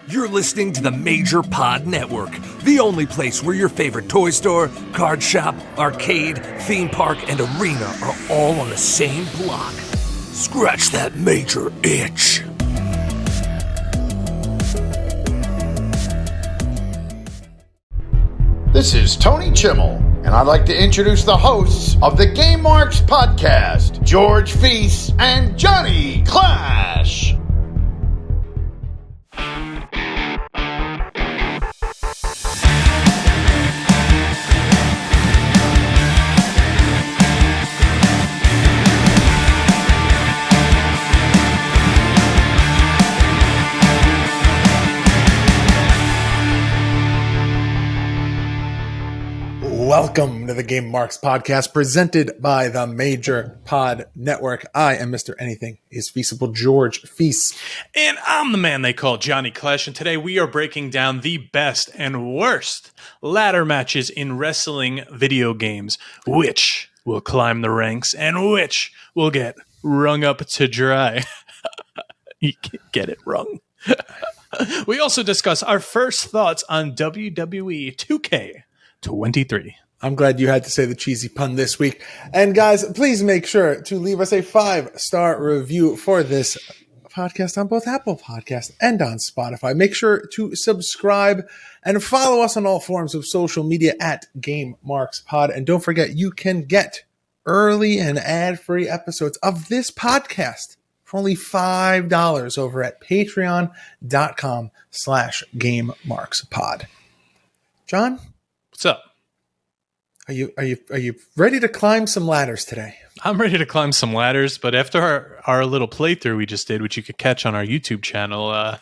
You're listening to the Major Pod Network, the only place where your favorite toy store, card shop, arcade, theme park, and arena are all on the same block. Scratch that major itch. This is Tony Chimmel, and I'd like to introduce the hosts of the Game Marks podcast, George Feis and Johnny Clash. Welcome to the Game Marks podcast presented by the Major Pod Network. I am Mr. Anything is Feasible, George Feis. And I'm the man they call Johnny Clash, and today we are breaking down the best and worst ladder matches in wrestling video games. Which will climb the ranks and which will get rung up to dry. You get it wrong. We also discuss our first thoughts on WWE 2K23. I'm glad you had to say the cheesy pun this week. And guys, please make sure to leave us a 5-star review for this podcast on both Apple Podcasts and on Spotify. Make sure to subscribe and follow us on all forms of social media at Game Marks Pod. And don't forget, you can get early and ad-free episodes of this podcast for only $5 over at patreon.com/GameMarksPod. John? What's up? Are you ready to climb some ladders today? I'm ready to climb some ladders, but after our little playthrough we just did, which you could catch on our YouTube channel, I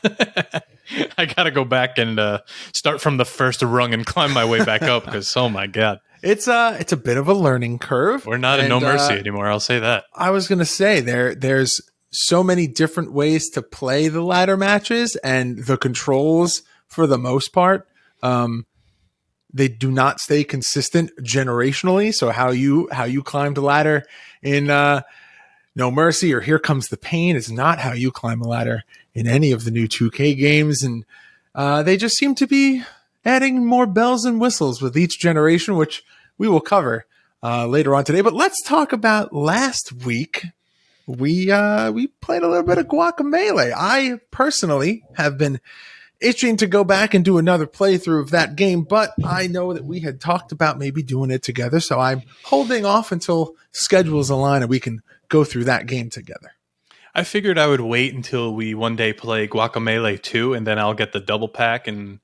got to go back and start from the first rung and climb my way back up because, oh my God. It's a bit of a learning curve. We're not in No Mercy anymore, I'll say that. I was going to say, there's so many different ways to play the ladder matches, and the controls, for the most part, they do not stay consistent generationally. So how you climb the ladder in No Mercy or Here Comes the Pain is not how you climb a ladder in any of the new 2K games. And they just seem to be adding more bells and whistles with each generation, which we will cover later on today. But let's talk about last week. We played a little bit of Guacamelee. I personally have been itching to go back and do another playthrough of that game, but I know that we had talked about maybe doing it together, so I'm holding off until schedules align and we can go through that game together. I figured I would wait until we one day play Guacamelee 2, and then I'll get the double pack and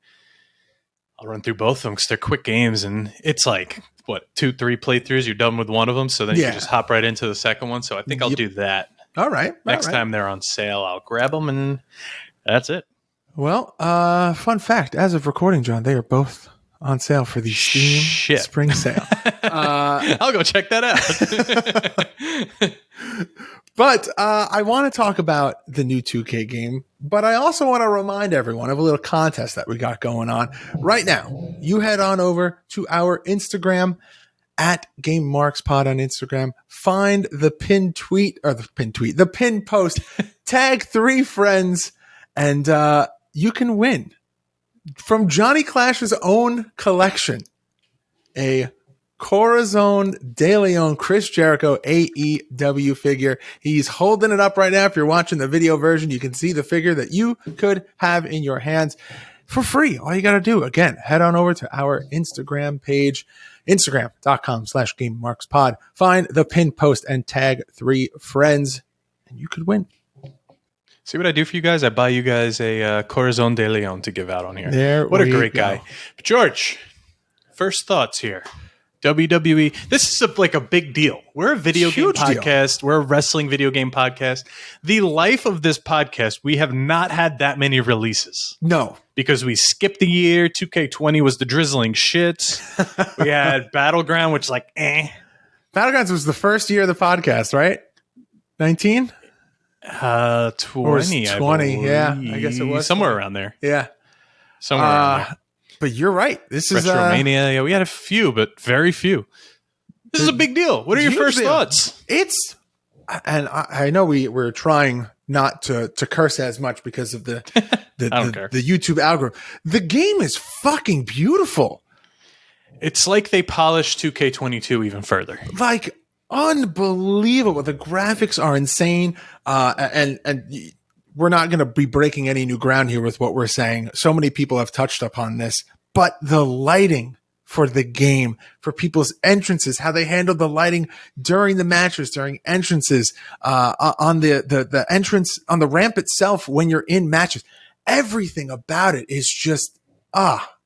I'll run through both of them because they're quick games, and it's like, 2-3 playthroughs, you're done with one of them, so then you can just hop right into the second one, so I think I'll do that. All right. Next time they're on sale, I'll grab them, and that's it. Well, fun fact, as of recording, John, they are both on sale for the Steam Spring Sale. I'll go check that out. But I want to talk about the new 2K game, but I also want to remind everyone of a little contest that we got going on right now. You head on over to our Instagram at Game Marks Pod on Instagram. Find the pinned post, tag 3 friends, and you can win from Johnny Clash's own collection a Corazon de Leon Chris Jericho AEW figure. He's holding it up right now. If you're watching the video version, you can see the figure that you could have in your hands for free. All you got to do, again, head on over to our Instagram page, instagram.com/GameMarksPod. Find the pin post and tag 3 friends, and you could win. See what I do for you guys? I buy you guys a Corazon de Leon to give out on here. What a great guy. But George, first thoughts here. WWE. This is like a big deal. We're a video game podcast. We're a wrestling video game podcast. The life of this podcast, we have not had that many releases. No. Because we skipped the year. 2K20 was the drizzling shit. We had Battleground, which is like, Battlegrounds was the first year of the podcast, right? 19? 20, 20, yeah. I guess it was. Somewhere around there. Yeah. Somewhere around there. But you're right. This is Retromania. Yeah, we had a few, but very few. This is a big deal. What are your first thoughts? It's, and I know we're trying not to curse as much because of the don't care. the YouTube algorithm. The game is fucking beautiful. It's like they polished 2K22 even further. Like unbelievable. The graphics are insane. And we're not going to be breaking any new ground here with what we're saying. So many people have touched upon this, but the lighting for the game, for people's entrances, how they handled the lighting during the matches, during entrances, on the entrance, on the ramp itself when you're in matches. Everything about it is just,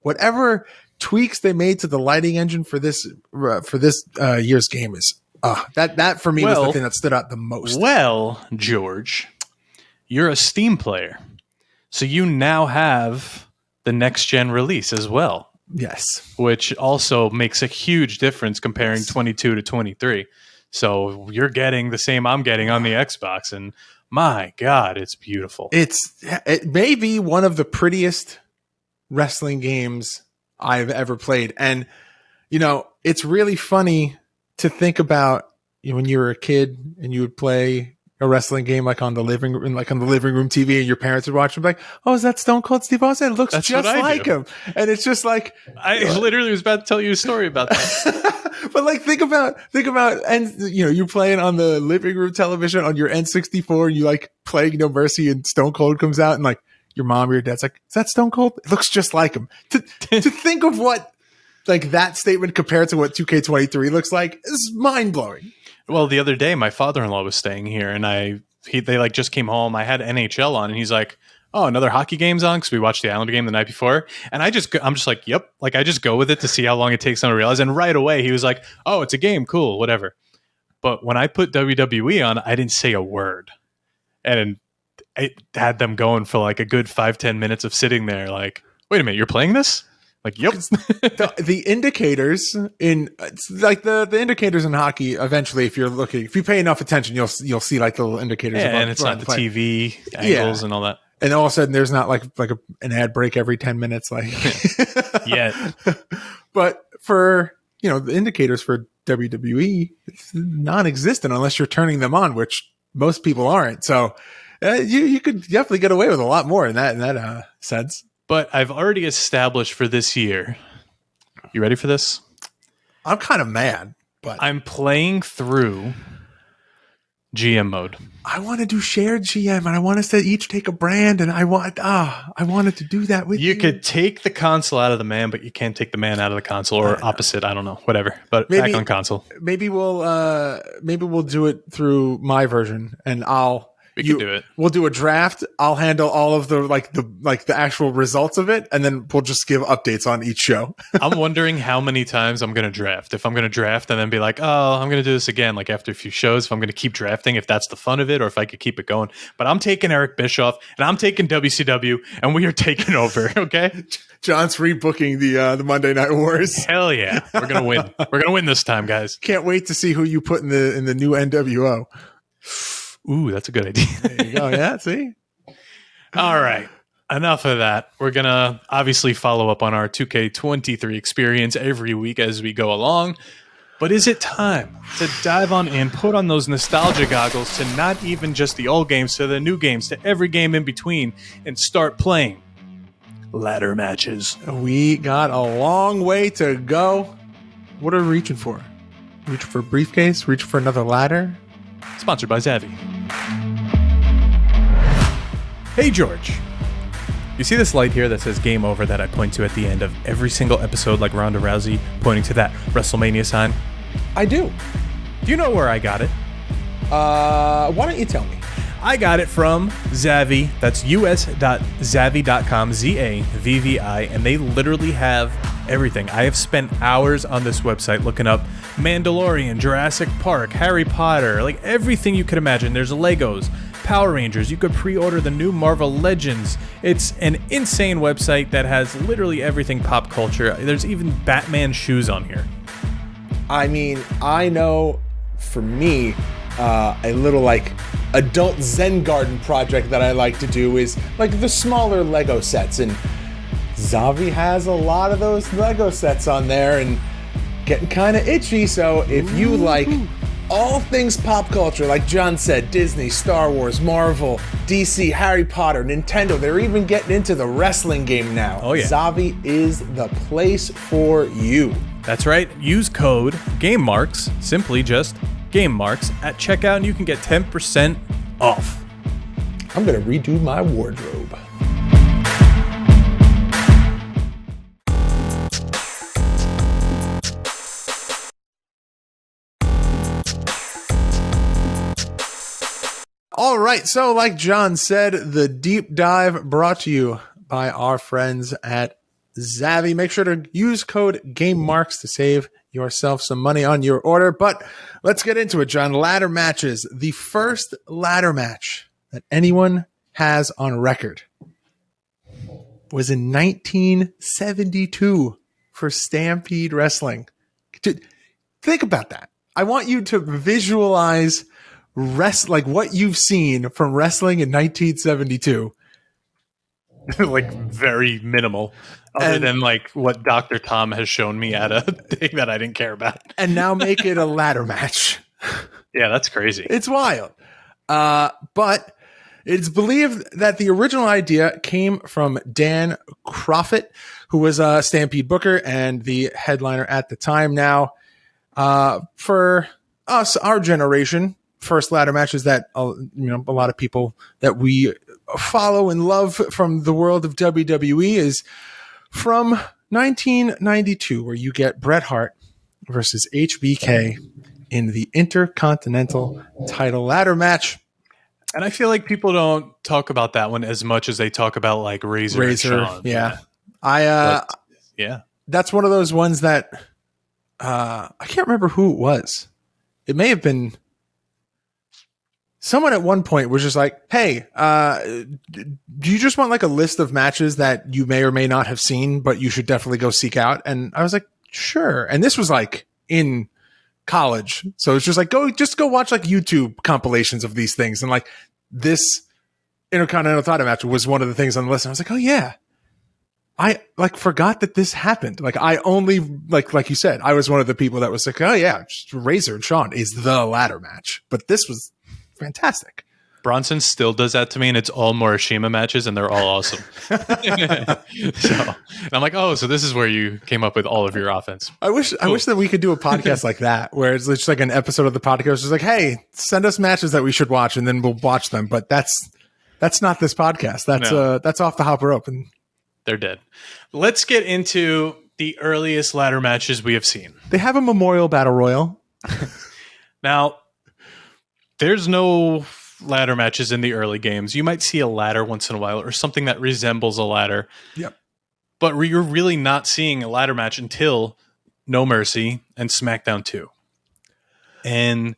whatever tweaks they made to the lighting engine for this year's game is, that for me was the thing that stood out the most. Well, George, you're a Steam player, so you now have the next gen release as well. Yes. Which also makes a huge difference comparing 22 to 23. So you're getting the same I'm getting on the Xbox, and my God, it's beautiful. It may be one of the prettiest wrestling games I've ever played. And, it's really funny to think about when you were a kid and you would play a wrestling game on the living room TV, and your parents would watch and be like, "Oh, is that Stone Cold Steve Austin? It looks just like him." And it's just like, I literally was about to tell you a story about that. But like, think about, and you're playing on the living room television on your N64, and you like playing No Mercy, and Stone Cold comes out, and like your mom or your dad's like, "Is that Stone Cold? It looks just like him." To think of what like that statement compared to what 2K23 looks like is mind blowing. Well, the other day, my father-in-law was staying here, and they like just came home. I had NHL on, and he's like, "Oh, another hockey game's on," because we watched the Islander game the night before. And I'm just like, "Yep." Like I just go with it to see how long it takes them to realize. And right away, he was like, "Oh, it's a game, cool, whatever." But when I put WWE on, I didn't say a word, and it had them going for like a good 5-10 minutes of sitting there, like, "Wait a minute, you're playing this?" Like, yep. the indicators in it's like the indicators in hockey. Eventually, if you pay enough attention, you'll see like the little indicators. Yeah, and it's not the TV angles and all that. And all of a sudden, there's not like an ad break every 10 minutes, like yeah. But for the indicators for WWE, it's non-existent unless you're turning them on, which most people aren't. So you could definitely get away with a lot more in that sense. But I've already established for this year. You ready for this? I'm kind of mad, but I'm playing through GM mode. I want to do shared GM, and I want us to each take a brand, and I wanted to do that with you. You could take the console out of the man, but you can't take the man out of the console, or opposite. I don't know, whatever. But maybe, back on console. Maybe we'll do it through my version, and We can do it. We'll do a draft. I'll handle all of the actual results of it, and then we'll just give updates on each show. I'm wondering how many times I'm going to draft. If I'm going to draft and then be like, "Oh, I'm going to do this again," like after a few shows, if I'm going to keep drafting, if that's the fun of it, or if I could keep it going. But I'm taking Eric Bischoff, and I'm taking WCW, and we are taking over, okay? John's rebooking the Monday Night Wars. Hell yeah. We're going to win. We're going to win this time, guys. Can't wait to see who you put in the new NWO. Ooh, that's a good idea. There you go. Yeah, see? All right. Enough of that. We're going to obviously follow up on our 2K23 experience every week as we go along. But is it time to dive on in, put on those nostalgia goggles to not even just the old games, to the new games, to every game in between, and start playing ladder matches? We got a long way to go. What are we reaching for? Reaching for a briefcase? Reaching for another ladder? Sponsored by Zavvi. Hey, George. You see this light here that says game over that I point to at the end of every single episode, like Ronda Rousey pointing to that WrestleMania sign? I do. Do you know where I got it? Why don't you tell me? I got it from Zavvi. That's us.zavvi.com, Z-A-V-V-I, and they literally have everything. I have spent hours on this website looking up Mandalorian, Jurassic Park, Harry Potter, like everything you could imagine. There's Legos, Power Rangers. You could pre-order the new Marvel Legends. It's an insane website that has literally everything pop culture. There's even Batman shoes on here. I mean, I know for me, a little like adult Zen garden project that I like to do is like the smaller Lego sets, and Zavvi has a lot of those Lego sets on there and getting kind of itchy. So if you like all things pop culture, like John said, Disney, Star Wars, Marvel, DC, Harry Potter, Nintendo. They're even getting into the wrestling game now. Oh, yeah. Zavi is the place for you. That's right. Use code GameMarks, simply just GameMarks, at checkout, and you can get 10% off. I'm going to redo my wardrobe. All right, so like John said, the deep dive brought to you by our friends at Zavi. Make sure to use code GameMarks to save yourself some money on your order. But let's get into it, John. Ladder matches. The first ladder match that anyone has on record was in 1972 for Stampede Wrestling. Think about that. I want you to visualize like what you've seen from wrestling in 1972. Like very minimal, other than like what Dr. Tom has shown me at a thing that I didn't care about. And now make it a ladder match. Yeah, that's crazy. It's wild. But it's believed that the original idea came from Dan Crawford, who was a Stampede booker and the headliner at the time. Now, for us, our generation, first ladder matches that a lot of people that we follow and love from the world of WWE is from 1992, where you get Bret Hart versus HBK in the Intercontinental title ladder match. And I feel like people don't talk about that one as much as they talk about like Razor. And Shawn. Yeah. Yeah. That's one of those ones that I can't remember who it was. It may have been someone at one point was just like, hey, do you just want like a list of matches that you may or may not have seen, but you should definitely go seek out? And I was like, sure. And this was like in college. So it's just like, go watch like YouTube compilations of these things. And like this Intercontinental title match was one of the things on the list. And I was like, oh yeah. I like forgot that this happened. Like I only like you said, I was one of the people that was like, oh yeah, Razor and Shawn is the ladder match. But this was fantastic. Bronson still does that to me, and it's all Morishima matches, and they're all awesome. And I'm like, oh, so this is where you came up with all of your offense. I wish that we could do a podcast like that, where it's just like an episode of the podcast. It's like, hey, send us matches that we should watch, and then we'll watch them. But that's not this podcast. That's off the hopper rope, and they're dead. Let's get into the earliest ladder matches we have seen. They have a Memorial Battle Royal. Now, there's no ladder matches in the early games. You might see a ladder once in a while or something that resembles a ladder. Yep. But you're really not seeing a ladder match until No Mercy and SmackDown 2. And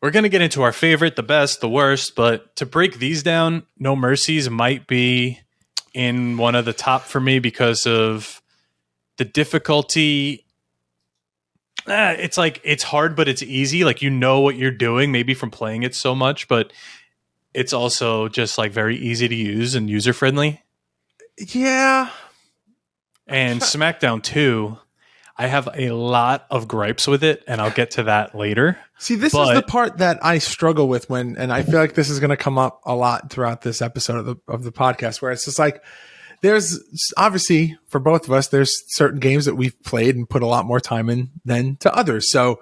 we're going to get into our favorite, the best, the worst. But to break these down, No Mercies might be in one of the top for me because of the difficulty. It's like it's hard, but it's easy. Like you know what you're doing, maybe from playing it so much, but it's also just like very easy to use and user friendly. Yeah. And SmackDown 2, I have a lot of gripes with it, and I'll get to that later. See, this is the part that I struggle with and I feel like this is going to come up a lot throughout this episode of the podcast, where it's just like, there's obviously for both of us, there's certain games that we've played and put a lot more time in than to others. So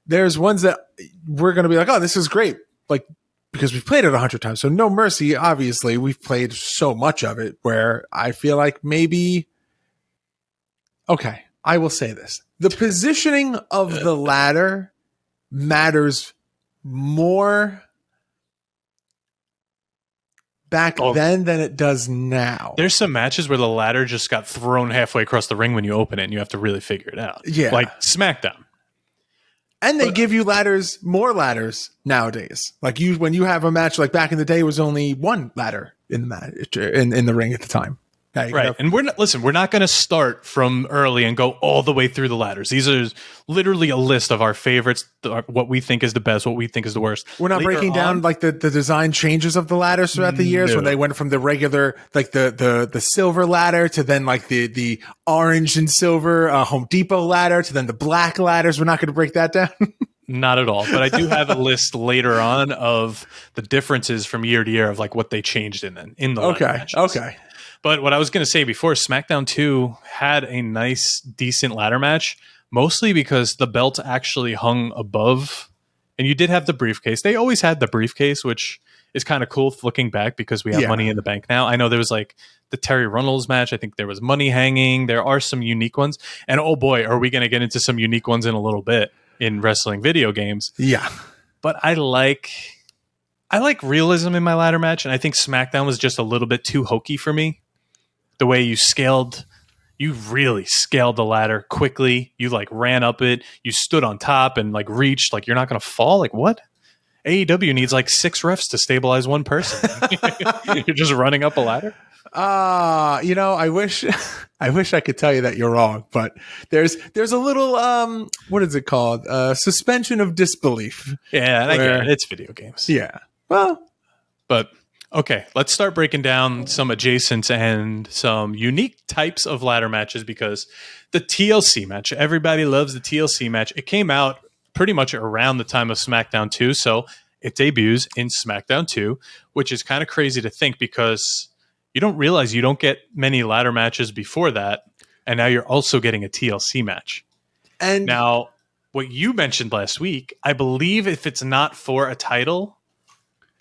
there's ones that we're going to be like, oh, this is great. Like, because we've played it 100 times. So No Mercy, obviously we've played so much of it where I feel like maybe, okay, I will say this. The positioning of the ladder matters more back then than it does now. There's some matches where the ladder just got thrown halfway across the ring when you open it, and you have to really figure it out. Yeah. Like SmackDown. And they give you more ladders nowadays. Like when you have a match, like back in the day, it was only one ladder in the match in the ring at the time. Right. And we're not going to start from early and go all the way through the ladders. These are literally a list of our favorites, what we think is the best, what we think is the worst. We're not breaking down like the design changes of the ladders throughout the years when they went from the regular, like the silver ladder to then like the orange and silver Home Depot ladder to then the black ladders. We're not going to break that down. Not at all. But I do have a list later on of the differences from year to year of like what they changed in the ladder matches. Okay. But what I was going to say before, SmackDown 2 had a nice, decent ladder match, mostly because the belt actually hung above. And you did have the briefcase. They always had the briefcase, which is kind of cool looking back because we have Money in the Bank now. I know there was like the Terry Runnels match. I think there was money hanging. There are some unique ones. And oh boy, are we going to get into some unique ones in a little bit in wrestling video games. Yeah. But I like realism in my ladder match. And I think SmackDown was just a little bit too hokey for me. The way you really scaled the ladder quickly. You like ran up it. You stood on top and like reached. Like you're not going to fall. Like what? AEW needs like 6 refs to stabilize one person. You're just running up a ladder. I wish I could tell you that you're wrong, but there's a little what is it called? Suspension of disbelief. Yeah, and I get it. It's video games. Yeah. Well, but okay, let's start breaking down some adjacents and some unique types of ladder matches because the TLC match, everybody loves the TLC match. It came out pretty much around the time of SmackDown 2, so it debuts in SmackDown 2, which is kind of crazy to think because you don't realize you don't get many ladder matches before that, and now you're also getting a TLC match. And now, what you mentioned last week, I believe if it's not for a title,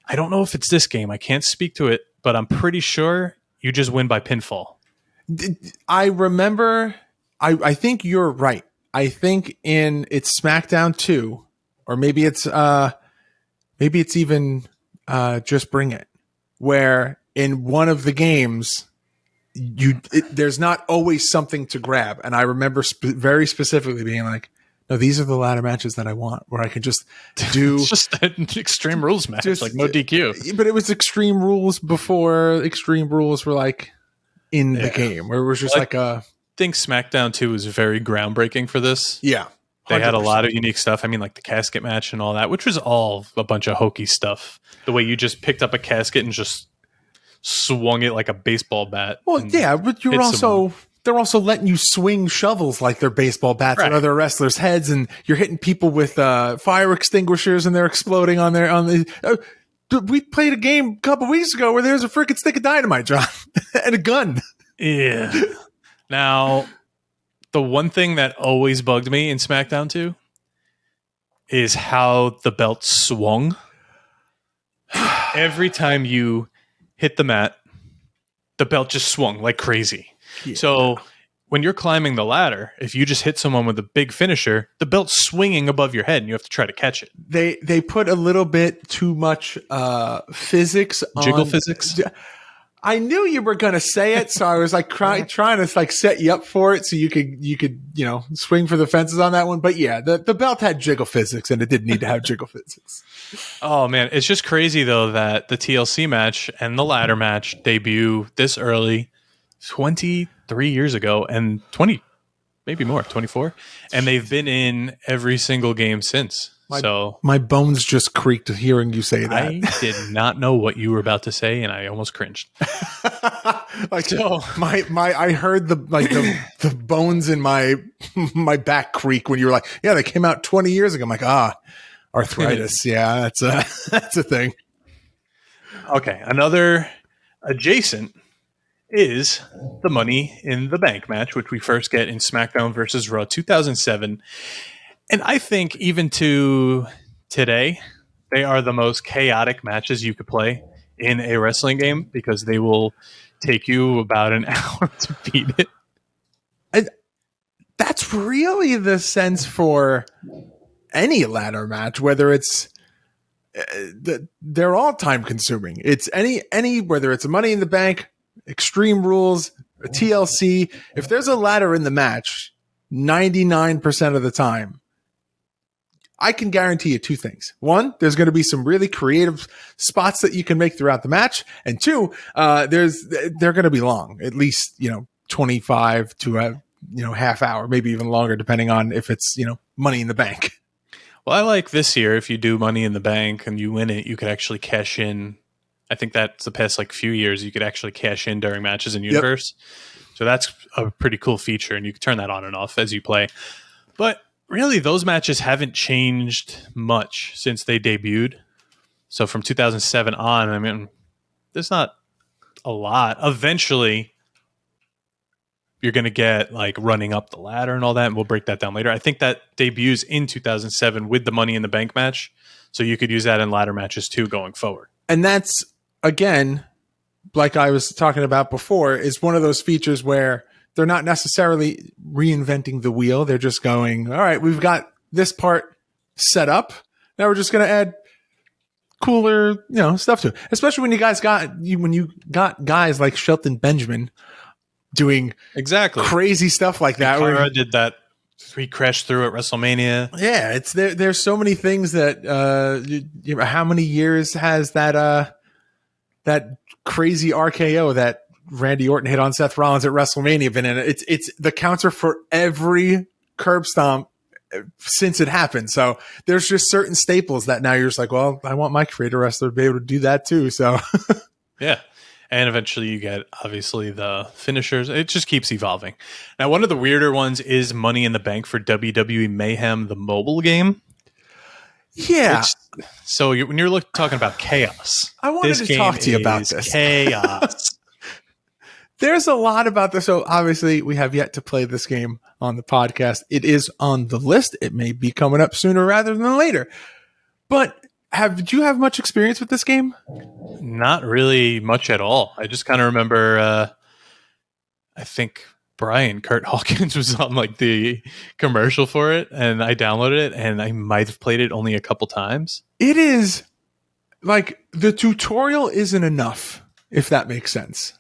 I don't know if it's this game. I can't speak to it, but I'm pretty sure you just win by pinfall. I remember, I think you're right. I think it's SmackDown 2, or maybe it's even Just Bring It, where in one of the games, there's not always something to grab. And I remember very specifically being like, no, these are the ladder matches that I want, where I can just do... It's just an Extreme Rules match, like no DQ. But it was Extreme Rules before Extreme Rules were like in the game, where it was just I think SmackDown 2 was very groundbreaking for this. Yeah. 100%. They had a lot of unique stuff. I mean, like the casket match and all that, which was all a bunch of hokey stuff. The way you just picked up a casket and just swung it like a baseball bat. Well, yeah, but they're also letting you swing shovels like they're baseball bats on other wrestlers' heads, and you're hitting people with fire extinguishers, and they're exploding on the. We played a game a couple weeks ago where there's a freaking stick of dynamite, John, and a gun. Yeah. Now, the one thing that always bugged me in SmackDown 2 is how the belt swung. Every time you hit the mat, the belt just swung like crazy. Yeah. So when you're climbing the ladder, if you just hit someone with a big finisher, the belt's swinging above your head and you have to try to catch it. They put a little bit too much physics Jiggle physics? I knew you were going to say it, so I was like trying to like set you up for it so you could swing for the fences on that one. But yeah, the belt had jiggle physics and it didn't need to have jiggle physics. Oh man, it's just crazy though that the TLC match and the ladder match debut this early, 23 years ago, and 20, maybe more, 24, and they've been in every single game since. My bones just creaked hearing you say that. I did not know what you were about to say, and I almost cringed. I heard the bones in my back creak when you were like, yeah, they came out 20 years ago. I'm like, arthritis. Yeah, that's a thing. Okay, another adjacent is the Money in the Bank match, which we first get in SmackDown versus Raw 2007. And I think even to today, they are the most chaotic matches you could play in a wrestling game because they will take you about an hour to beat it. And that's really the sense for any ladder match, whether it's they're all time consuming. It's any whether it's a Money in the Bank, Extreme Rules, a TLC. If there's a ladder in the match, 99% of the time, I can guarantee you 2 things. 1, there's going to be some really creative spots that you can make throughout the match. And 2, they're going to be long, at least, 25 to a, half hour, maybe even longer, depending on if it's, Money in the Bank. Well, I like this year, if you do Money in the Bank and you win it, you could actually cash in. I think that's the past few years, you could actually cash in during matches in Universe. Yep. So that's a pretty cool feature, and you can turn that on and off as you play. But really, those matches haven't changed much since they debuted. So from 2007 on, I mean, there's not a lot. Eventually, you're going to get like running up the ladder and all that, and we'll break that down later. I think that debuts in 2007 with the Money in the Bank match, so you could use that in ladder matches too going forward. And that's, again, like I was talking about before, is one of those features where they're not necessarily reinventing the wheel. They're just going, all right, we've got this part set up. Now we're just going to add cooler, stuff to it. Especially when you got guys like Shelton Benjamin doing exactly crazy stuff like that. Kara did that. He crashed through at WrestleMania. Yeah, it's there's so many things that how many years has that crazy RKO that Randy Orton hit on Seth Rollins at WrestleMania been in it? It's the counter for every curb stomp since it happened. So there's just certain staples that now you're just like, well, I want my creator wrestler to be able to do that too. So yeah. And eventually you get, obviously, the finishers. It just keeps evolving. Now, one of the weirder ones is Money in the Bank for WWE Mayhem, the mobile game. Yeah. So when you're talking about chaos, I wanted to talk to you about this. Chaos. There's a lot about this. So obviously we have yet to play this game on the podcast. It is on the list. It may be coming up sooner rather than later. But did you have much experience with this game? Not really much at all. I just kind of remember, I think Kurt Hawkins was on like the commercial for it, and I downloaded it, and I might have played it only a couple times. It is like the tutorial isn't enough, if that makes sense.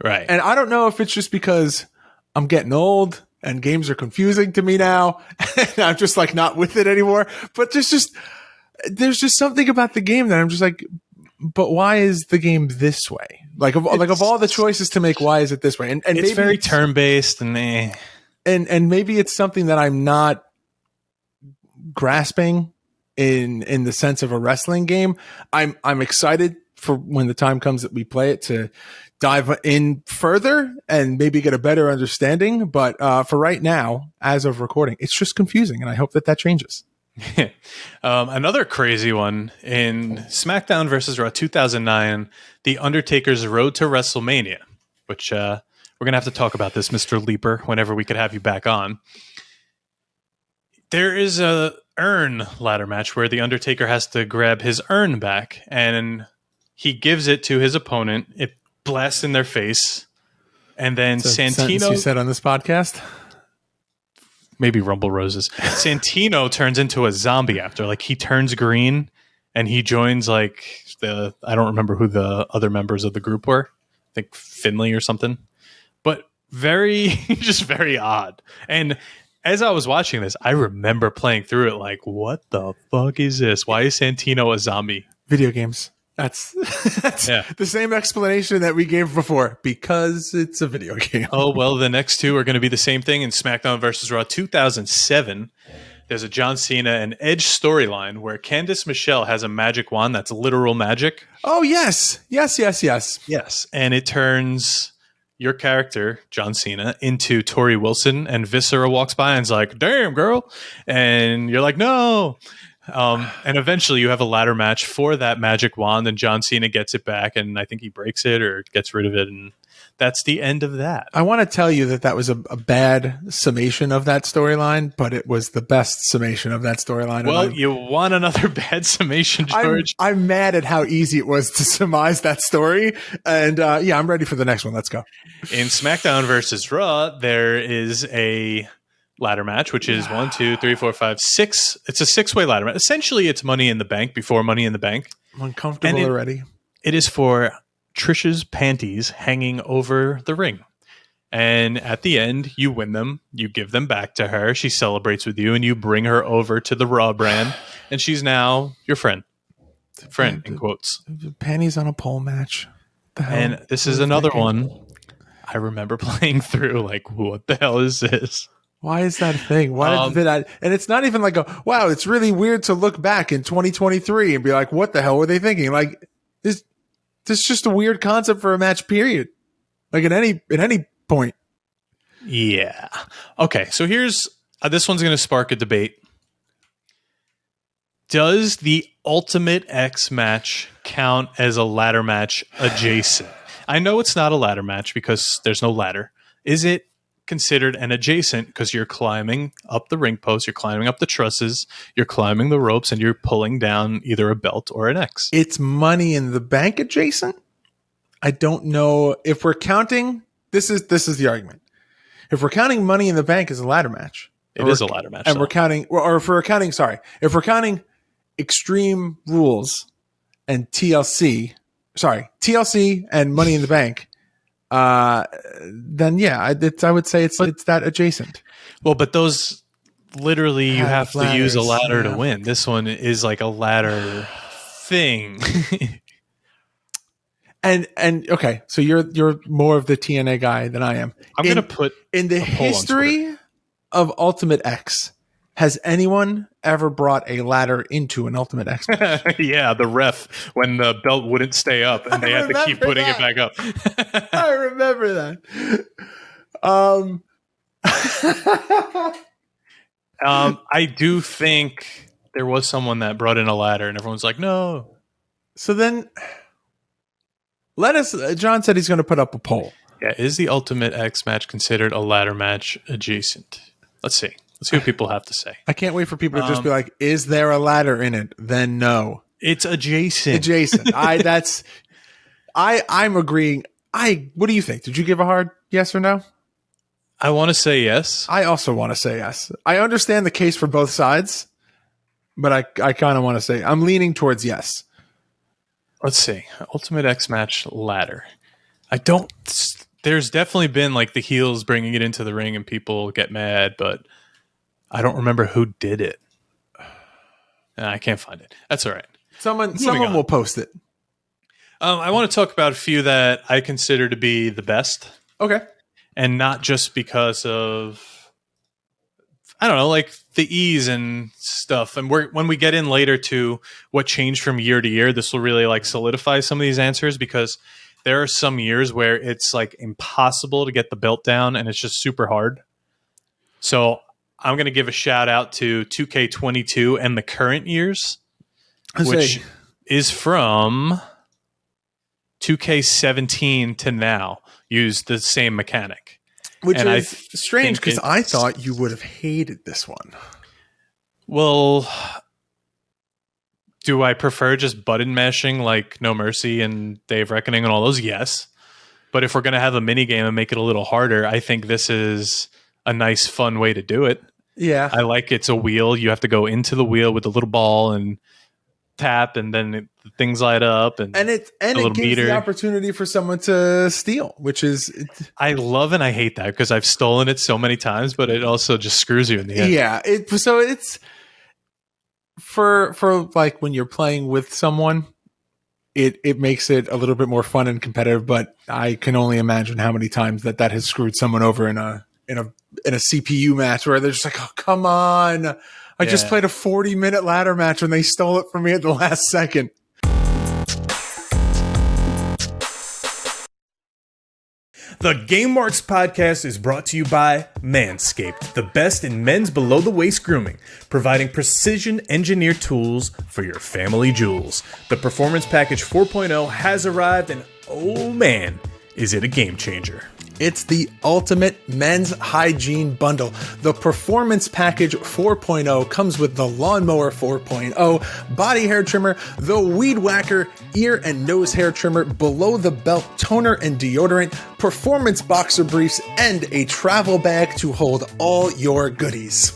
Right. And I don't know if it's just because I'm getting old and games are confusing to me now, and I'm just like not with it anymore. But there's just something about the game that I'm just like, but why is the game this way? Like of all the choices to make, why is it this way? And it's very turn based and maybe it's something that I'm not grasping in the sense of a wrestling game. I'm excited for when the time comes that we play it to dive in further and maybe get a better understanding. But for right now, as of recording, it's just confusing, and I hope that changes. Another crazy one in SmackDown versus Raw 2009, The Undertaker's Road to WrestleMania, which we're going to have to talk about this, Mr. Leaper, whenever we could have you back on. There is a urn ladder match where The Undertaker has to grab his urn back, and he gives it to his opponent. It blasts in their face, and then Santino... You said on this podcast? Maybe Rumble Roses. Santino turns into a zombie after. Like, he turns green, and he joins, like, I don't remember who the other members of the group were. I think Finley or something. But just very odd. And as I was watching this, I remember playing through it like, what the fuck is this? Why is Santino a zombie? Video games. That's the same explanation that we gave before, because it's a video game. Oh, well, the next two are going to be the same thing in SmackDown vs. Raw 2007. There's a John Cena and Edge storyline where Candice Michelle has a magic wand that's literal magic. Oh, yes. Yes. Yes. And it turns your character, John Cena, into Tori Wilson, and Viscera walks by and is like, damn, girl. And you're like, no. And eventually you have a ladder match for that magic wand, and John Cena gets it back, and I think he breaks it or gets rid of it, and that's the end of that. I want to tell you that was a bad summation of that storyline, but it was the best summation of that storyline. Well, you want another bad summation, George? I'm mad at how easy it was to surmise that story, and I'm ready for the next one. Let's go. In SmackDown versus Raw, there is a ladder match, which is 1, 2, 3, 4, 5, 6. It's a 6-way ladder match. Essentially, it's Money in the Bank before Money in the Bank. I'm uncomfortable already. It is for Trish's panties hanging over the ring. And at the end, you win them. You give them back to her. She celebrates with you, and you bring her over to the Raw brand, and she's now your friend. Friend, in quotes. Panties on a pole match. And this is another one I remember playing through, like, what the hell is this? Why is that a thing? Why did that? And it's not even like wow, it's really weird to look back in 2023 and be like, what the hell were they thinking? Like, this is just a weird concept for a match, period. Like at any point. Yeah. Okay, so here's This one's going to spark a debate. Does the Ultimate X match count as a ladder match adjacent? I know it's not a ladder match because there's no ladder. Is it considered an adjacent because you're climbing up the ring post, you're climbing up the trusses, you're climbing the ropes, and you're pulling down either a belt or an X? It's Money in the Bank adjacent. I don't know if we're counting. This is the argument. If we're counting Money in the Bank as a ladder match, it is a ladder match, and we're counting, or if we're counting, if we're counting Extreme Rules and TLC and Money in the Bank, then yeah, I would say it's that adjacent. Well, but those literally you have ladders, to use a ladder yeah. to win. This one is like a ladder thing. And okay, so you're more of the TNA guy than I am. I'm going to put in the history of Ultimate X. Has anyone ever brought a ladder into an Ultimate X match? Yeah, the ref when the belt wouldn't stay up and they had to keep putting it back up. I remember that. I do think there was someone that brought in a ladder and everyone's like, no. So then John said he's going to put up a poll. Yeah, is the Ultimate X match considered a ladder match adjacent? Let's see. Let's see what people have to say. I can't wait for people to just be like, is there a ladder in it? Then no. It's adjacent. Adjacent. I'm agreeing. What do you think? Did you give a hard yes or no? I want to say yes. I also want to say yes. I understand the case for both sides, but I kind of want to say I'm leaning towards yes. Let's see. Ultimate X match ladder. There's definitely been like the heels bringing it into the ring and people get mad, but I don't remember who did it. I can't find it. That's all right. Someone will post it. I want to talk about a few that I consider to be the best. Okay. And not just because of, I don't know, like the ease and stuff. And when we get in later to what changed from year to year, this will really like solidify some of these answers because there are some years where it's like impossible to get the belt down and it's just super hard. So I'm going to give a shout out to 2K22 and the current years, which is from 2K17 to now, use the same mechanic. Which is strange because I thought you would have hated this one. Well, do I prefer just button mashing like No Mercy and Day of Reckoning and all those? Yes. But if we're going to have a mini game and make it a little harder, I think this is a nice, fun way to do it. Yeah. I like it's a wheel. You have to go into the wheel with the little ball and tap, and then things light up. And it gives the opportunity for someone to steal, which is... I love and I hate that because I've stolen it so many times, but it also just screws you in the end. Yeah. So it's... For like when you're playing with someone, it makes it a little bit more fun and competitive, but I can only imagine how many times that has screwed someone over in a CPU match where they're just like, oh, come on. I just played a 40-minute ladder match and they stole it from me at the last second. The Game Marks podcast is brought to you by Manscaped, the best in men's below-the-waist grooming, providing precision-engineered tools for your family jewels. The Performance Package 4.0 has arrived, and oh man, is it a game changer. It's the ultimate men's hygiene bundle. The Performance Package 4.0 comes with the Lawnmower 4.0, body hair trimmer, the Weed Whacker, ear and nose hair trimmer, below the belt toner and deodorant, performance boxer briefs, and a travel bag to hold all your goodies.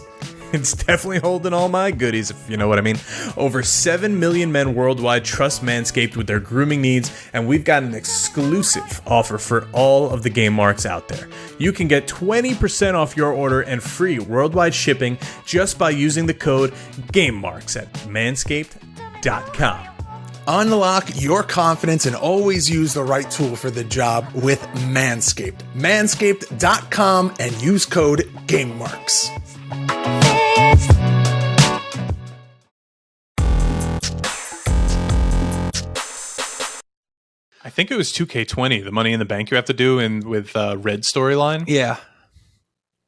It's definitely holding all my goodies, if you know what I mean. Over 7 million men worldwide trust Manscaped with their grooming needs, and we've got an exclusive offer for all of the Game Marks out there. You can get 20% off your order and free worldwide shipping just by using the code GameMarks at manscaped.com. Unlock your confidence and always use the right tool for the job with Manscaped. Manscaped.com and use code GameMarks. I think it was 2K20, the Money in the Bank you have to do with Red storyline. Yeah.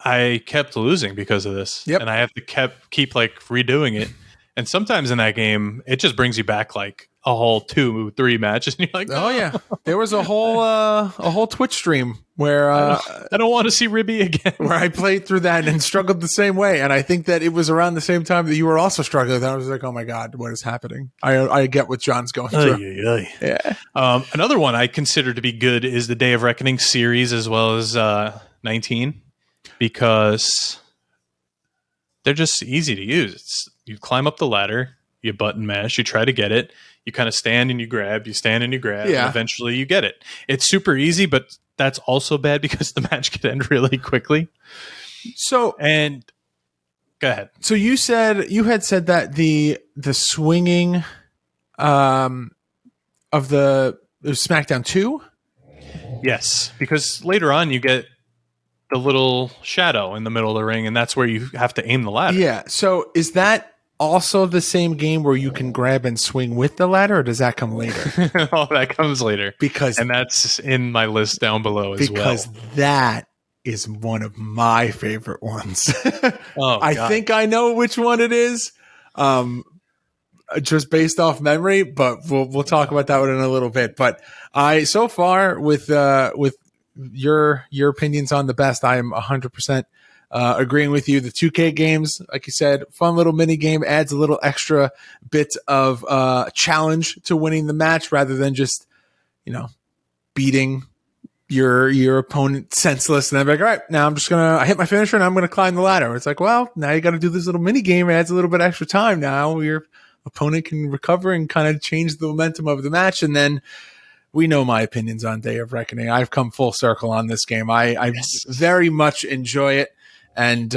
I kept losing because of this. Yep. And I have to keep like redoing it. And sometimes in that game, it just brings you back like a whole 2-3 matches, and you're like, Oh yeah, there was a whole Twitch stream where I don't want to see Ribby again. where I played through that and struggled the same way. And I think that it was around the same time that you were also struggling. I was like, oh my God, what is happening? I get what John's going through. Yeah. Another one I consider to be good is the Day of Reckoning series, as well as 19, because they're just easy to use. You climb up the ladder, you button mash, you try to get it. You kind of stand and you grab, and eventually you get it. It's super easy, but that's also bad because the match can end really quickly. So, and go ahead. So you had said that the swinging of the SmackDown 2? Yes, because later on you get the little shadow in the middle of the ring, and that's where you have to aim the ladder. Yeah. So is that also the same game where you can grab and swing with the ladder, or does that come later? Oh, that comes later. And that's in my list down below as well. Because that is one of my favorite ones. I think I know which one it is, just based off memory, but we'll talk about that one in a little bit. But so far with your opinions on the best, I am 100% agreeing with you. The 2K games, like you said, fun little mini game, adds a little extra bit of challenge to winning the match rather than just, beating your opponent senseless. And I'm like, all right, now I hit my finisher and I'm going to climb the ladder. It's like, well, now you got to do this little mini game. It adds a little bit extra time. Now your opponent can recover and kind of change the momentum of the match. And then we know my opinions on Day of Reckoning. I've come full circle on this game. I very much enjoy it. And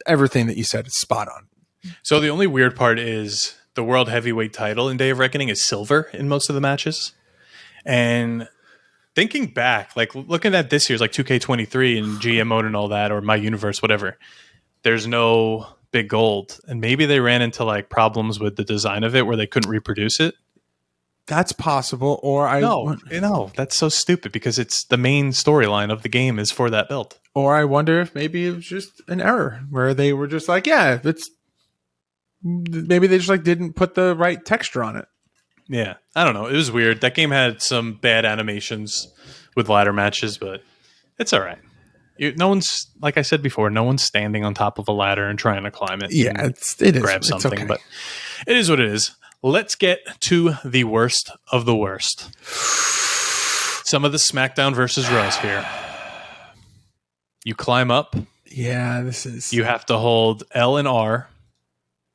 everything that you said is spot on. So the only weird part is the world heavyweight title in Day of Reckoning is silver in most of the matches. And thinking back, like looking at this year's like 2K23 and GM mode and all that, or My Universe, whatever, there's no big gold. And maybe they ran into like problems with the design of it where they couldn't reproduce it. That's possible. No, that's so stupid because it's the main storyline of the game is for that belt. Or I wonder if maybe it was just an error where they were just like, maybe they just like didn't put the right texture on it. Yeah, I don't know. It was weird. That game had some bad animations with ladder matches, but it's all right. No one's, like I said before, no one's standing on top of a ladder and trying to climb it. Yeah, it is. Grab something, okay. But it is what it is. Let's get to the worst of the worst. Some of the SmackDown versus Raws here. You climb up. Yeah, You have to hold L and R.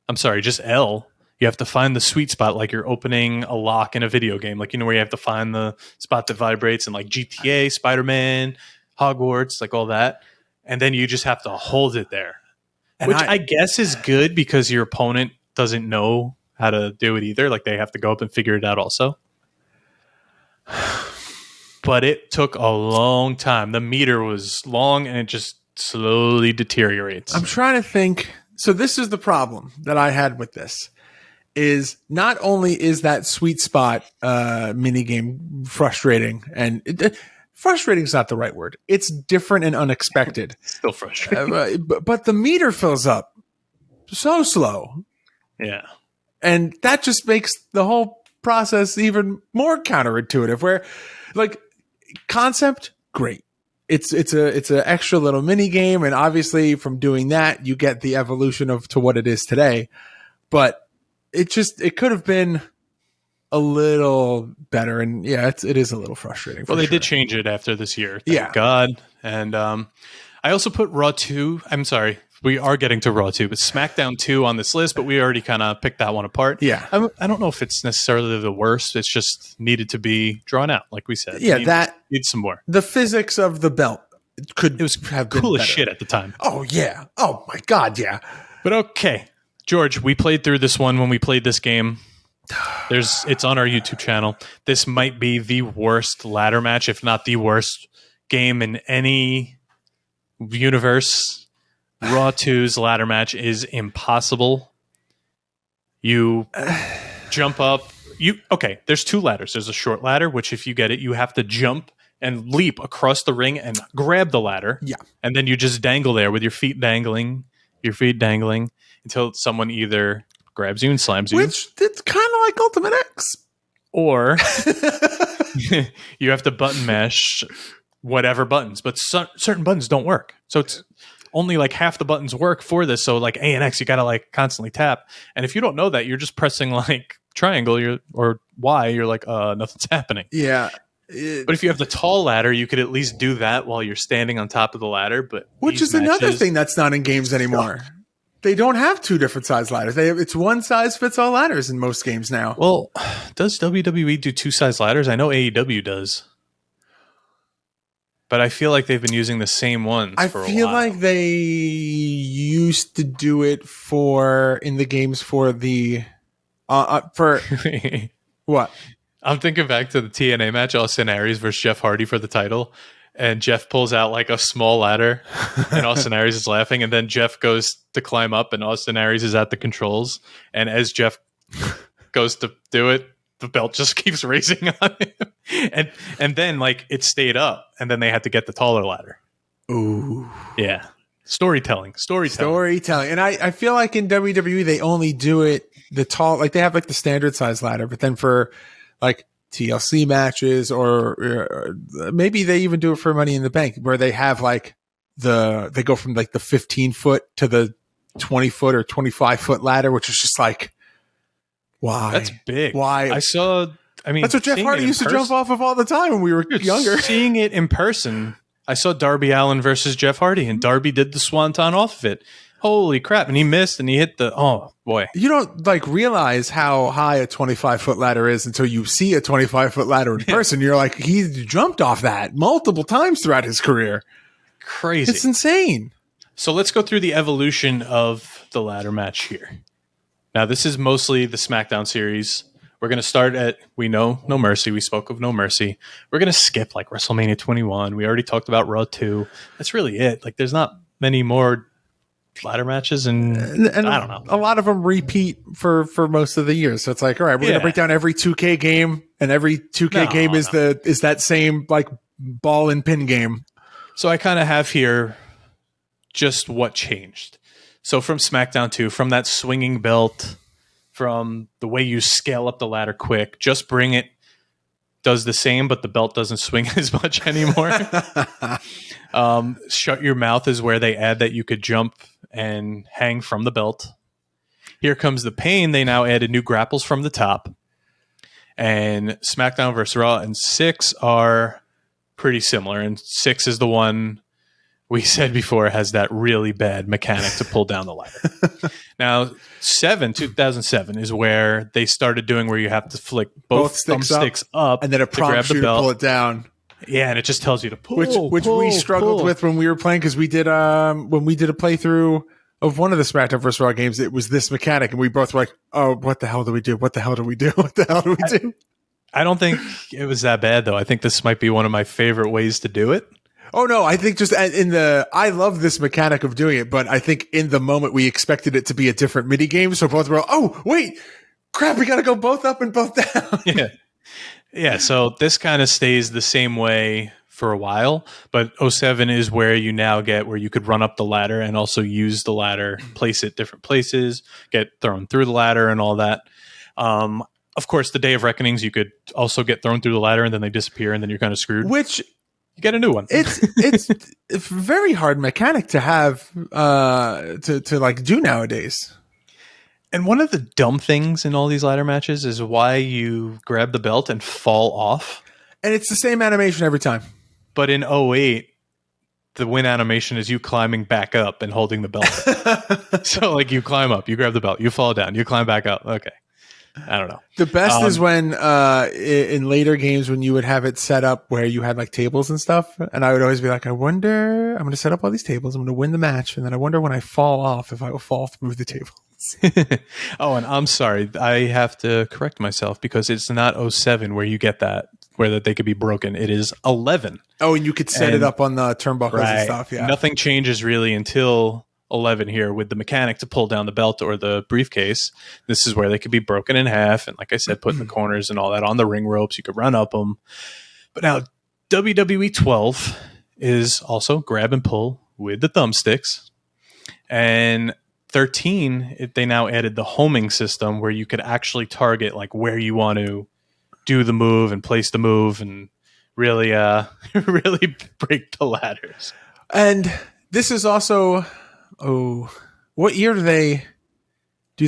I'm sorry, just L. You have to find the sweet spot like you're opening a lock in a video game. Like, where you have to find the spot that vibrates in like GTA, Spider-Man, Hogwarts, like all that. And then you just have to hold it there. Which I guess is good because your opponent doesn't know how to do it either. Like they have to go up and figure it out also. But it took a long time. The meter was long and it just slowly deteriorates. I'm trying to think. So this is the problem that I had with this is not only is that sweet spot mini game frustrating and frustrating is not the right word. It's different and unexpected. Still frustrating. But the meter fills up so slow. Yeah. And that just makes the whole process even more counterintuitive where like concept, great. It's a extra little mini game. And obviously from doing that, you get the evolution to what it is today. But it could have been a little better. And yeah, it is a little frustrating. Well, they did change it after this year. Thank God. And I also put Raw 2. I'm sorry. We are getting to Raw 2, but SmackDown 2 on this list, but we already kind of picked that one apart. Yeah. I don't know if it's necessarily the worst. It's just needed to be drawn out, like we said. Yeah, need some more. The physics of the belt it was have been cool as better. shit at the time. Oh, yeah. Oh, my God, yeah. But okay. George, we played through this one when we played this game. It's on our YouTube channel. This might be the worst ladder match, if not the worst game in any universe. Raw 2's ladder match is impossible. You jump up. There's two ladders. There's a short ladder, which if you get it, you have to jump and leap across the ring and grab the ladder. Yeah. And then you just dangle there with your feet dangling until someone either grabs you and slams you. Which it's kind of like Ultimate X. Or you have to button mash whatever buttons, but certain buttons don't work. So it's only like half the buttons work for this. So like A and X, you got to like constantly tap. And if you don't know that, you're just pressing like triangle or Y, you're like, nothing's happening. Yeah. But if you have the tall ladder, you could at least do that while you're standing on top of the ladder. But which is another thing that's not in games anymore. They don't have two different size ladders. It's one size fits all ladders in most games now. Well, does WWE do two size ladders? I know AEW does. But I feel like they've been using the same ones for a while. I feel like they used to do it in the games for the for what? I'm thinking back to the TNA match, Austin Aries versus Jeff Hardy for the title. And Jeff pulls out like a small ladder and Austin Aries is laughing. And then Jeff goes to climb up and Austin Aries is at the controls. And as Jeff goes to do it, the belt just keeps raising on him. And then like it stayed up and then they had to get the taller ladder. Ooh. Yeah. Storytelling. And I feel like in WWE, they only do it the tall, like they have like the standard size ladder, but then for like TLC matches or maybe they even do it for Money in the Bank where they have like they go from like the 15-foot to the 20-foot or 25-foot ladder, which is just like, why? That's big. Why? That's what Jeff Hardy used to jump off of all the time when we were younger. Seeing it in person, I saw Darby Allin versus Jeff Hardy and Darby did the swanton off of it. Holy crap. And he missed and he hit oh boy. You don't like realize how high a 25-foot ladder is until you see a 25-foot ladder in person. You're like, he jumped off that multiple times throughout his career. Crazy. It's insane. So let's go through the evolution of the ladder match here. Now, this is mostly the SmackDown series. We're going to start at, we know, No Mercy. We spoke of No Mercy. We're going to skip like WrestleMania 21. We already talked about Raw 2. That's really it. Like, there's not many more ladder matches, and I don't know. A lot of them repeat for most of the years. So it's like, all right, we're going to break down every 2K game, and every 2K game is that same like ball and pin game. So I kind of have here just what changed. So from SmackDown 2, from that swinging belt, from the way you scale up the ladder quick, Just Bring It does the same, but the belt doesn't swing as much anymore. Shut Your Mouth is where they add that you could jump and hang from the belt. Here Comes the Pain. They now added new grapples from the top. And SmackDown vs. Raw and 6 are pretty similar. And 6 is the one we said before has that really bad mechanic to pull down the ladder. Now, 2007 is where they started doing where you have to flick both thumbsticks up and then it prompts you to pull it down. Yeah, and it just tells you to pull. Which we struggled with when we were playing because we did when we did a playthrough of one of the SmackDown vs. Raw games. It was this mechanic, and we both were like, "Oh, what the hell do we do? What the hell do we do? What the hell do we do?" I don't think it was that bad though. I think this might be one of my favorite ways to do it. Oh no, I think just I love this mechanic of doing it, but I think in the moment we expected it to be a different mini game, so both were, oh wait, crap, we got to go both up and both down. Yeah. Yeah, so this kind of stays the same way for a while, but 07 is where you now get where you could run up the ladder and also use the ladder, place it different places, get thrown through the ladder and all that. Of course, the Day of Reckonings, you could also get thrown through the ladder and then they disappear and then you're kind of screwed. Which you get a new one. It's a very hard mechanic to have to like do nowadays. And one of the dumb things in all these ladder matches is why you grab the belt and fall off. And it's the same animation every time. But in 08, the win animation is you climbing back up and holding the belt. So like you climb up, you grab the belt, you fall down, you climb back up. Okay. I don't know. The best is when in later games when you would have it set up where you had like tables and stuff. And I would always be like, I wonder, I'm going to set up all these tables. I'm going to win the match. And then I wonder when I fall off if I will fall through the table. Oh, and I'm sorry. I have to correct myself because it's not 07 where you get that, where that they could be broken. It is 11. Oh, and you could set it up on the turnbuckles and stuff. Yeah. Nothing changes really until 11 here with the mechanic to pull down the belt or the briefcase. This is where they could be broken in half. And like I said, put in the corners and all that on the ring ropes. You could run up them. But now WWE 12 is also grab and pull with the thumbsticks. And 13, they now added the homing system where you could actually target like where you want to do the move and place the move and really really break the ladders. And this is also what year do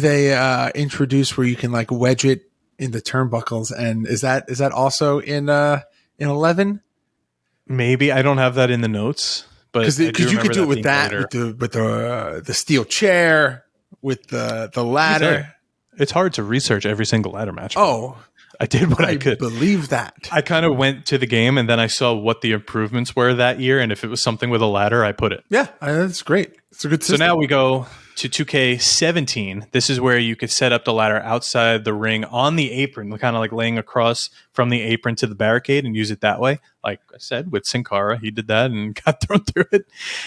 they introduce where you can like wedge it in the turnbuckles, and is that also in 11? Maybe I don't have that in the notes, but because you could do it with that with the steel chair, with the ladder. It's hard to research every single ladder match. Oh, I did what I could. Believe that. I kind of went to the game and then I saw what the improvements were that year, and if it was something with a ladder, I put it. Yeah, that's great. It's a good system. So now we go to 2K17. This is where you could set up the ladder outside the ring on the apron, kind of like laying across from the apron to the barricade and use it that way. Like I said, with Sin Cara, he did that and got thrown through it.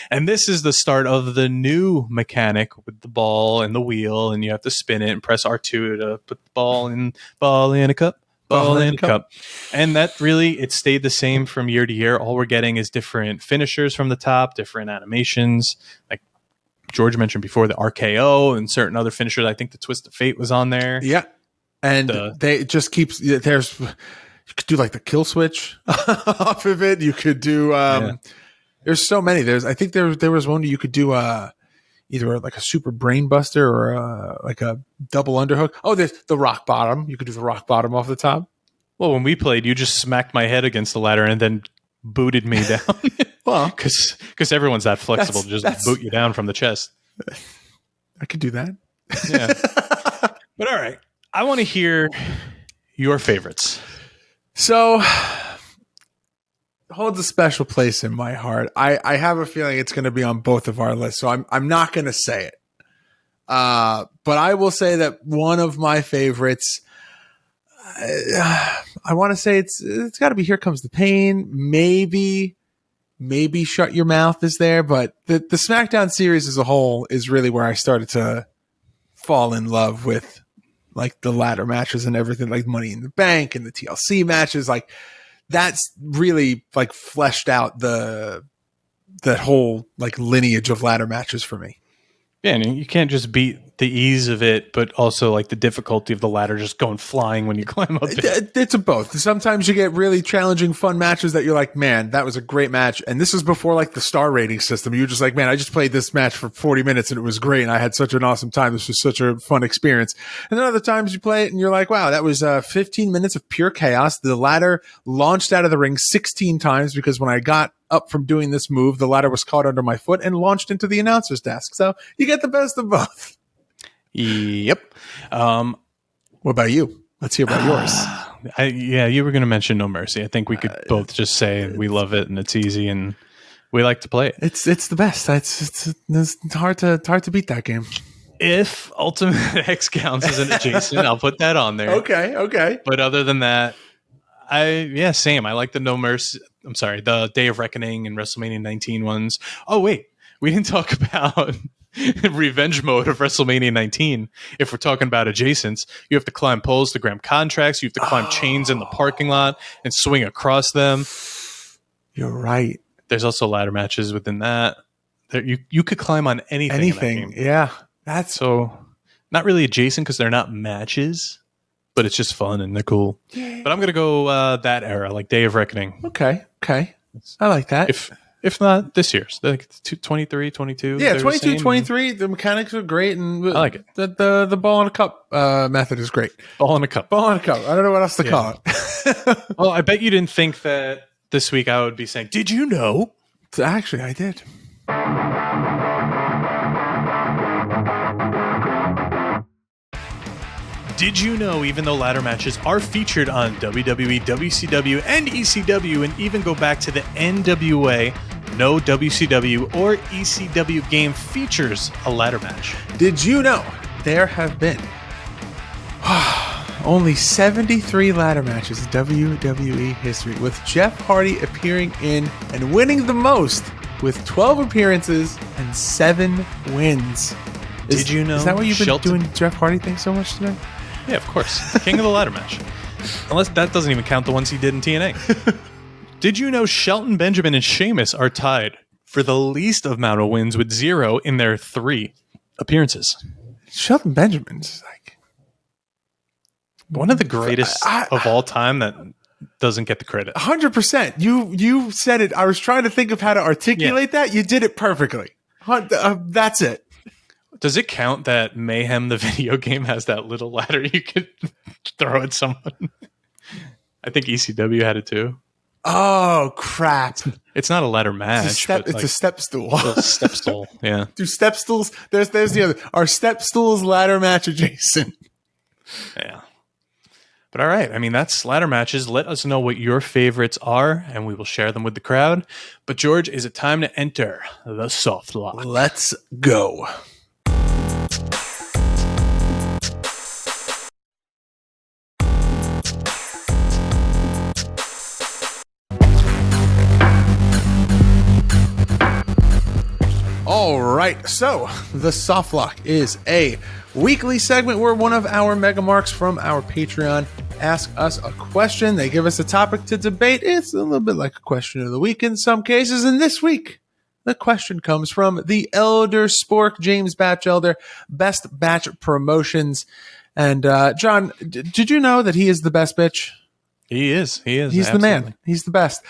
And this is the start of the new mechanic with the ball and the wheel, and you have to spin it and press R2 to put the ball in a cup. Ball in a cup. And that really, it stayed the same from year to year. All we're getting is different finishers from the top, different animations. Like George mentioned before, the RKO and certain other finishers. I think the Twist of Fate was on there. Yeah. And they just keeps, you could do like the kill switch off of it. You could do, there's so many. I think there was one you could do either like a super brain buster or like a double underhook. Oh, there's the rock bottom. You could do the rock bottom off the top. Well, when we played, you just smacked my head against the ladder and then booted me down. Well, because everyone's that flexible to just boot you down from the chest. I could do that. Yeah. But all right, I want to hear your favorites. So holds a special place in my heart. I have a feeling it's going to be on both of our lists, so I'm not going to say it. But I will say that one of my favorites, I want to say it's got to be Here Comes the Pain. Maybe Shut Your Mouth is there, but the SmackDown series as a whole is really where I started to fall in love with like the ladder matches and everything, like Money in the Bank and the TLC matches. Like that's really like fleshed out that whole like lineage of ladder matches for me. Yeah, and you can't just beat the ease of it, but also like the difficulty of the ladder just going flying when you climb up it. It's a both. Sometimes you get really challenging, fun matches that you're like, man, that was a great match. And this was before like the star rating system. You're just like, man, I just played this match for 40 minutes and it was great. And I had such an awesome time. This was such a fun experience. And then other times you play it and you're like, wow, that was 15 minutes of pure chaos. The ladder launched out of the ring 16 times because when I got up from doing this move, the ladder was caught under my foot and launched into the announcer's desk. So you get the best of both. Yep. What about you? Let's hear about yours. You were going to mention No Mercy. I think we could both just say we love it and it's easy and we like to play it. It's the best. It's hard to beat that game. If Ultimate X counts as an adjacent, I'll put that on there. Okay. But other than that, same. I like the No Mercy. I'm sorry, the Day of Reckoning and WrestleMania 19 ones. Oh wait, we didn't talk about revenge mode of WrestleMania 19. If we're talking about adjacents, you have to climb poles to grab contracts. You have to climb chains in the parking lot and swing across them. You're right. There's also ladder matches within that. You could climb on anything. Anything, in that game. Yeah. That's so not really adjacent because they're not matches, but it's just fun and they're cool. Yeah. But I'm gonna go that era, like Day of Reckoning. Okay. I like that. If not this year's, like 23, 22. Yeah, 22, 23. The mechanics are great, and I like it. The ball in a cup method is great. Ball in a cup. I don't know what else to call it. Well, I bet you didn't think that this week I would be saying, "Did you know?" Actually, I did. Did you know, even though ladder matches are featured on WWE, WCW, and ECW, and even go back to the NWA, no WCW or ECW game features a ladder match? Did you know there have been only 73 ladder matches in WWE history, with Jeff Hardy appearing in and winning the most with 12 appearances and 7 wins? Did you know? Is that why you've been doing Jeff Hardy things so much today? Yeah, of course. King of the ladder match. Unless that doesn't even count the ones he did in TNA. Did you know Shelton Benjamin and Sheamus are tied for the least amount of wins with 0 in their 3 appearances? Shelton Benjamin's like one of the greatest of all time that doesn't get the credit. 100%. You said it. I was trying to think of how to articulate that. You did it perfectly. That's it. Does it count that Mayhem, the video game, has that little ladder you could throw at someone? I think ECW had it too. Oh, crap. It's not a ladder match. It's a step stool. A step stool, yeah. Do step stools? There's the other. Are step stools ladder match adjacent? Yeah. But all right, I mean, that's ladder matches. Let us know what your favorites are, and we will share them with the crowd. But George, is it time to enter the soft lock? Let's go. All right, so the soft lock is a weekly segment where one of our mega marks from our Patreon ask us a question. They give us a topic to debate. It's a little bit like a question of the week in some cases. And this week, the question comes from the Elder Spork, James Batchelder, Best Batch Promotions. And John, did you know that he is the best bitch? He is. He's absolutely the man. He's the best.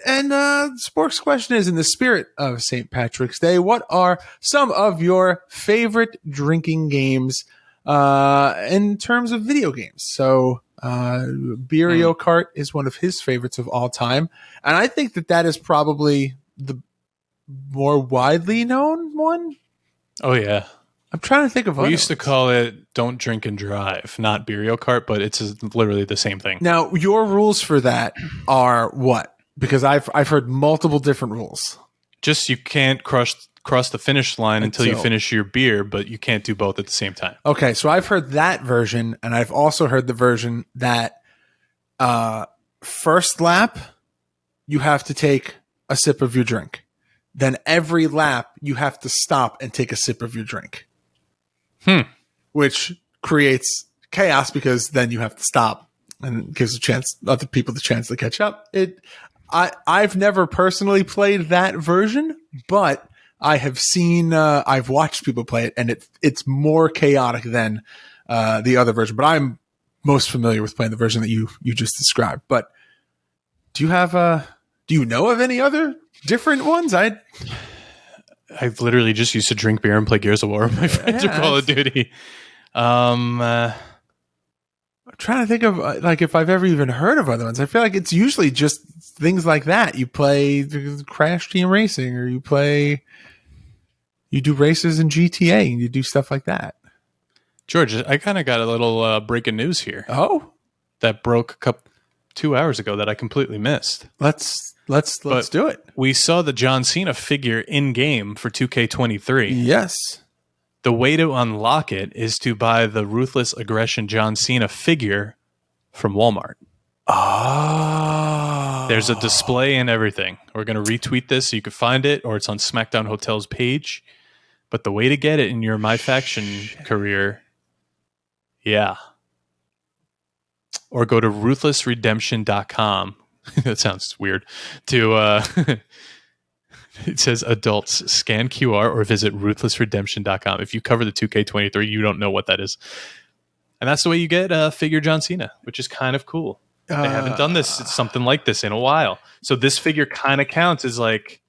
And Spork's question is, in the spirit of St. Patrick's Day, what are some of your favorite drinking games in terms of video games? So Mario Kart is one of his favorites of all time. And I think that is probably the more widely known one. Oh, yeah. I'm trying to think of. We used to call it "Don't Drink and Drive," not Mario Kart, but it's literally the same thing. Now, your rules for that are what? Because I've heard multiple different rules. Just you can't cross the finish line until you finish your beer, but you can't do both at the same time. Okay, so I've heard that version, and I've also heard the version that first lap you have to take a sip of your drink. Then every lap you have to stop and take a sip of your drink. Which creates chaos because then you have to stop and gives other people the chance to catch up. I've never personally played that version, but I have seen, I've watched people play it, and it's more chaotic than the other version. But I'm most familiar with playing the version that you just described. But do you know of any other different ones? I've literally just used to drink beer and play Gears of War with my friends or Call of Duty. I'm trying to think of like if I've ever even heard of other ones. I feel like it's usually just things like that. You play Crash Team Racing, or you do races in GTA, and you do stuff like that. George, I kind of got a little breaking news here. Oh, that broke 2 hours ago that I completely missed. Let's do it. We saw the John Cena figure in game for 2K23. Yes. The way to unlock it is to buy the Ruthless Aggression John Cena figure from Walmart. Oh. There's a display and everything. We're going to retweet this so you can find it, or it's on SmackDown Hotel's page. But the way to get it in your My Faction career, yeah. Or go to ruthlessredemption.com. That sounds weird. It says adults, scan QR or visit ruthlessredemption.com. If you cover the 2K23, you don't know what that is. And that's the way you get figure John Cena, which is kind of cool. They haven't done something like this in a while. So this figure kind of counts as like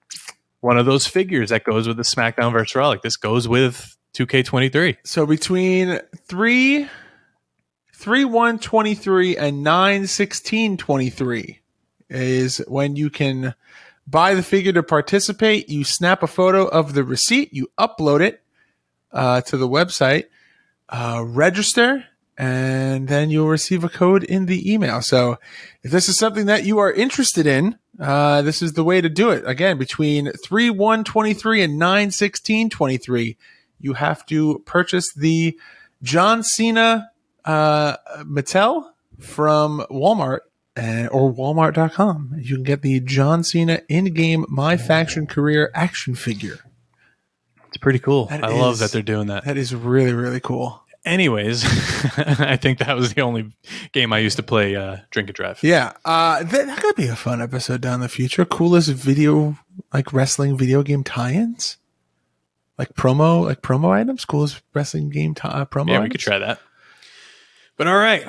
one of those figures that goes with the SmackDown vs. Raw. Like this goes with 2K23. So between 3/1/23 and 9/16/23 is when you can buy the figure to participate. You snap a photo of the receipt, you upload it to the website, register, and then you'll receive a code in the email. So if this is something that you are interested in, this is the way to do it. Again, between 3/1/23 and 9/16/23, you have to purchase the John Cena Mattel from Walmart or Walmart.com. You can get the John Cena in-game My Faction Career action figure. It's pretty cool. I love that they're doing that. That is really, really cool. Anyways, I think that was the only game I used to play Drink and Drive. Yeah, that could be a fun episode down the future. Coolest video, like wrestling video game tie-ins, like promo items. Coolest wrestling game promo. Yeah, items? we could try that. But all right,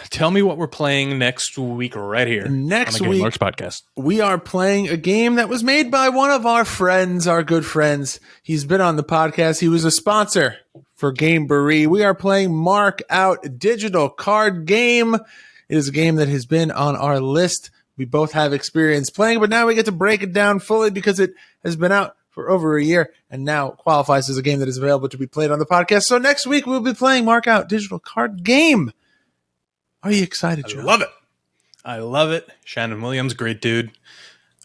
tell me what we're playing next week right here. Next on the week, Game Marks podcast. We are playing a game that was made by one of our friends, our good friends. He's been on the podcast. He was a sponsor for Gameberry. We are playing Mark Out Digital Card Game. It is a game that has been on our list. We both have experience playing, but now we get to break it down fully because it has been out for over a year and now qualifies as a game that is available to be played on the podcast. So next week we'll be playing Mark Out Digital Card Game. Are you excited, John? I love it. Shannon Williams, great dude.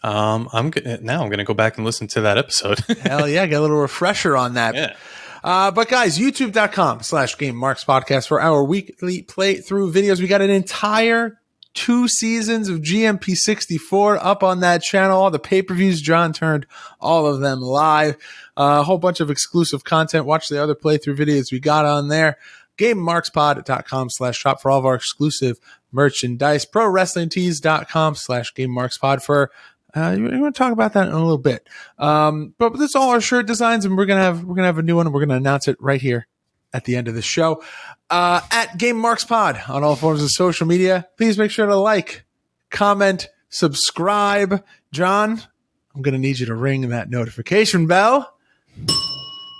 I'm gonna go back and listen to that episode. Hell yeah, get a little refresher on that. Yeah. But guys, youtube.com/Game Marks Podcast for our weekly playthrough videos. We got an entire 2 seasons of GMP 64 up on that channel. All the pay-per-views, John turned all of them live. A whole bunch of exclusive content. Watch the other playthrough videos we got on there. GameMarksPod.com/shop for all of our exclusive merchandise. ProWrestlingTees.com/GameMarksPod for we're going to talk about that in a little bit. But this is all our shirt designs, and we're going to have a new one, and we're going to announce it right here at the end of the show. At Game Marks Pod on all forms of social media. Please make sure to like, comment, subscribe. John, I'm going to need you to ring that notification bell.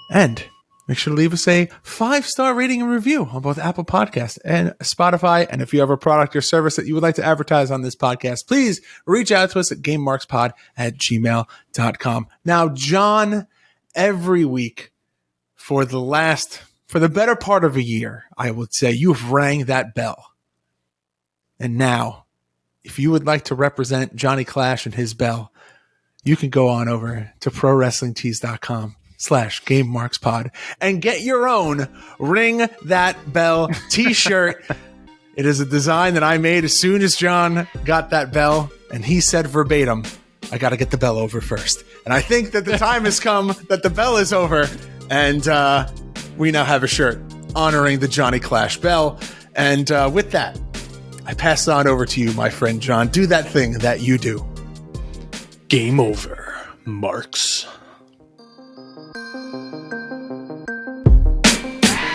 And make sure to leave us a 5-star rating and review on both Apple Podcasts and Spotify. And if you have a product or service that you would like to advertise on this podcast, please reach out to us at GameMarksPod@gmail.com. Now, John, every week for the better part of a year, I would say, you've rang that bell. And now, if you would like to represent Johnny Clash and his bell, you can go on over to ProWrestlingTees.com/GameMarksPod and get your own Ring That Bell t-shirt. It is a design that I made as soon as John got that bell, and he said verbatim, I got to get the bell over first. And I think that the time has come that the bell is over, and we now have a shirt honoring the Johnny Clash bell. And with that, I pass it on over to you, my friend John. Do that thing that you do. Game over, Marks.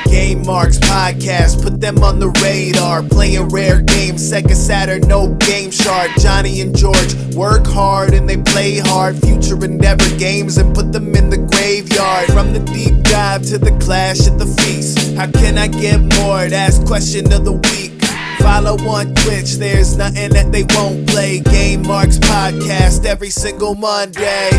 Game Marks Podcast, put them on the radar. Playing rare games, Sega Saturn, no Game Shark. Johnny and George work hard and they play hard. Future endeavor games and put them in the graveyard. From the deep dive to the clash at the feast. How can I get more? That's question of the week. Follow on Twitch, there's nothing that they won't play. Game Marks Podcast every single Monday.